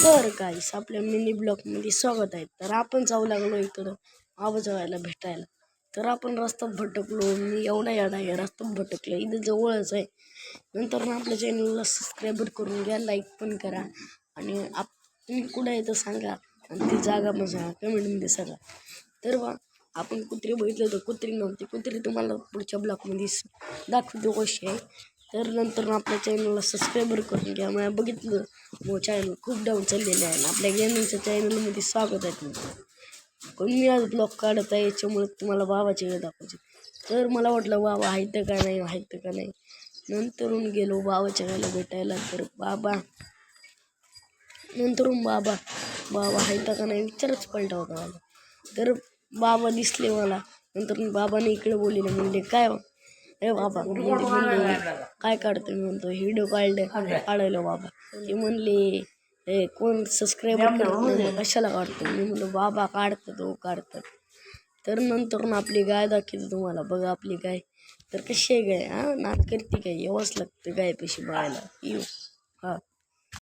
बरं गाईस, आपल्या मिनी ब्लॉगमध्ये स्वागत आहे. तर आपण जाऊ लागलो इकडं आबाजवायला भेटायला. तर आपण रस्त्यात भटकलो. मी एवढा येडा आहे, रस्त्यात भटकलो. इथं जवळच आहे. नंतर ना आपल्या चॅनलला सबस्क्राईबर करून घ्या, लाईक पण करा. आणि तुम्ही कुठं आहे तर सांगा, आणि ती जागा पण सांगा, कमेंटमध्ये सांगा. तर बा आपण कुत्री बघितलं तर कुत्री नव्हती. कुत्री तुम्हाला पुढच्या ब्लॉगमध्ये दाखवतो कशी आहे. तर नंतर आपल्या चॅनलला सबस्क्राईबर करून घ्या. मला बघितलं मग चॅनल खूप डाऊन चाललेलं आहे. आपल्या गेमिंगच्या चॅनलमध्ये स्वागत आहे तुमचं. पण मी आज ब्लॉग काढत आहे, याच्यामुळे तुम्हाला बाबाचे वेळ दाखवायचे. तर मला वाटलं बाबा आहेत का नाही. नंतरून गेलो बाबाच्या वेळेला भेटायला. तर बाबा आहेत का नाही विचारच पलटा होता मला. तर बाबा दिसले मला. नंतर बाबाने इकडे बोलले, म्हणले काय बाबा म्हणले काय काढतो. मी म्हणतो व्हिडिओ काढायला बाबा. ते म्हणले कोण सबस्क्राईबर करत कशाला काढतो. मी म्हणलो बाबा काढतात. तर नंतर आपली गाय दाखवते तुम्हाला. बघा आपली गाय तर कशी आहे गाय. नाद करते काय, यावंच लागतं गाय पैसे बघायला.